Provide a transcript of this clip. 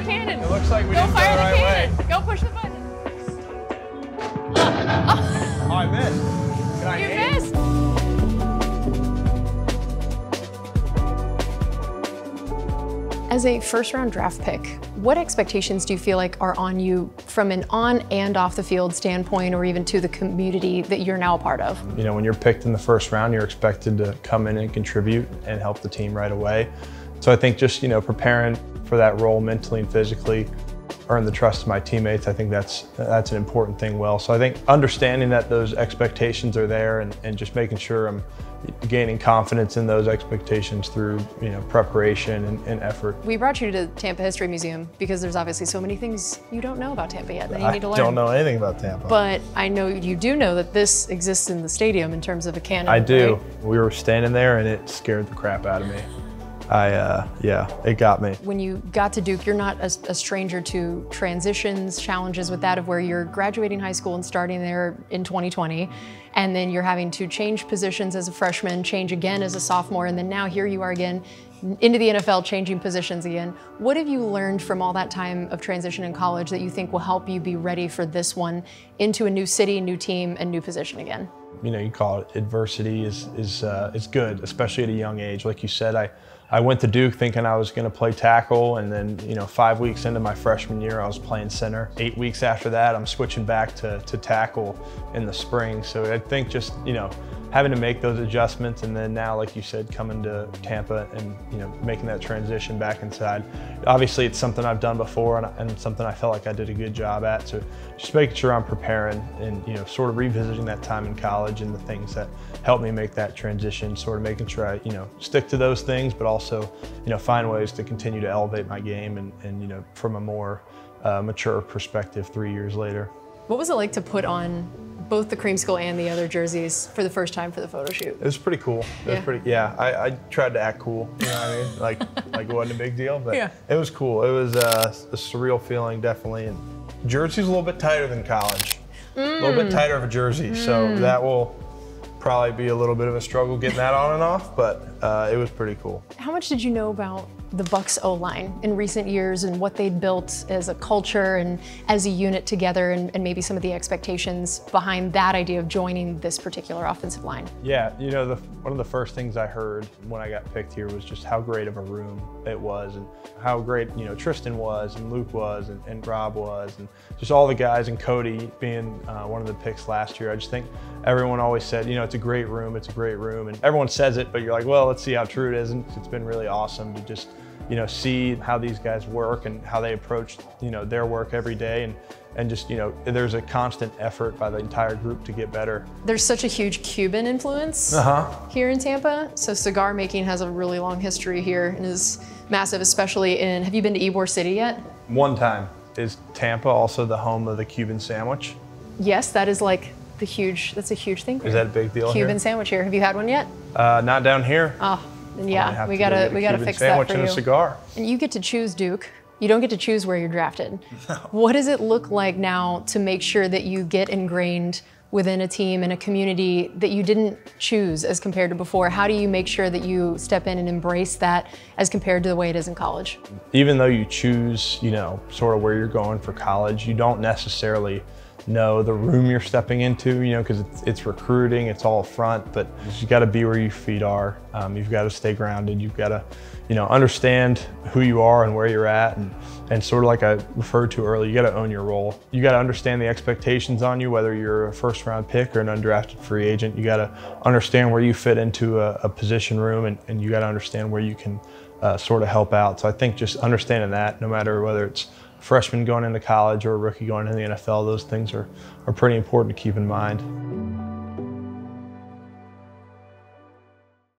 the cannon. It looks like we Go didn't go fire the the right way. cannon. Go push the button. Oh, I missed. Can I You aim? missed. As a first-round draft pick, what expectations do you feel like are on you from an on and off the field standpoint, or even to the community that you're now a part of? You know, when you're picked in the first round, you're expected to come in and contribute and help the team right away. So I think just, you know, preparing for that role mentally and physically, earn the trust of my teammates, I think that's an important thing. So I think understanding that those expectations are there and just making sure I'm gaining confidence in those expectations through, you know, preparation and effort. We brought you to Tampa History Museum because there's obviously so many things you don't know about Tampa yet that you need to learn. I don't know anything about Tampa. But I know you do know that this exists in the stadium in terms of a cannon. I do. Right? We were standing there and it scared the crap out of me. Yeah, it got me. When you got to Duke, you're not a stranger to transitions, challenges with that of where you're graduating high school and starting there in 2020, and then you're having to change positions as a freshman, change again as a sophomore, and then now here you are again into the NFL, changing positions again. What have you learned from all that time of transition in college that you think will help you be ready for this one into a new city, new team, and new position again? You know, you call it adversity is good, especially at a young age. Like you said, I went to Duke thinking I was going to play tackle, and then, you know, 5 weeks into my freshman year, I was playing center. 8 weeks after that, I'm switching back to tackle in the spring. So I think just, you know, having to make those adjustments, and then now, like you said, coming to Tampa and, you know, making that transition back inside. Obviously, it's something I've done before and something I felt like I did a good job at. So just making sure I'm preparing and, you know, sort of revisiting that time in college and the things that helped me make that transition, sort of making sure I, you know, stick to those things, but also, you know, find ways to continue to elevate my game and you know, from a more mature perspective 3 years later. What was it like to put on both the creamsicle and the other jerseys for the first time for the photo shoot? It was pretty cool. I tried to act cool, you know what I mean? Like it wasn't a big deal, but yeah. It was cool. It was a surreal feeling, definitely. And jersey's a little bit tighter than college. A little bit tighter of a jersey, so that will probably be a little bit of a struggle getting that on and off, but it was pretty cool. How much did you know about the Bucs O-line in recent years and what they'd built as a culture and as a unit together, and maybe some of the expectations behind that idea of joining this particular offensive line? Yeah, you know, one of the first things I heard when I got picked here was just how great of a room it was, and how great, you know, Tristan was and Luke was and Rob was, and just all the guys, and Cody being one of the picks last year. I just think everyone always said, you know, it's a great room, and everyone says it, but you're like, well, let's see how true it is. And it's been really awesome to just, you know, see how these guys work and how they approach, you know, their work every day, and just, you know, there's a constant effort by the entire group to get better. There's such a huge Cuban influence here in Tampa, so cigar making has a really long history here and is massive, especially in, have you been to Ybor City yet? One time. Is Tampa also the home of the Cuban sandwich? Yes, that is like that's a huge thing here. Is that a big deal Cuban here? sandwich here. Have you had one yet? Not down here. Oh, then yeah, we gotta fix that sandwich for and you. a cigar. And you get to choose, Duke. You don't get to choose where you're drafted. No. What does it look like now to make sure that you get ingrained within a team and a community that you didn't choose as compared to before? How do you make sure that you step in and embrace that as compared to the way it is in college? Even though you choose, you know, sort of where you're going for college, you don't necessarily know the room you're stepping into, you know, because it's recruiting, it's all front, but you got to be where your feet are. You've got to stay grounded. You've got to, you know, understand who you are and where you're at, and sort of like I referred to earlier, you got to own your role. You got to understand the expectations on you, whether you're a first-round pick or an undrafted free agent. You got to understand where you fit into a position room, and you got to understand where you can sort of help out. So I think just understanding that, no matter whether it's freshman going into college or a rookie going into the NFL, those things are pretty important to keep in mind.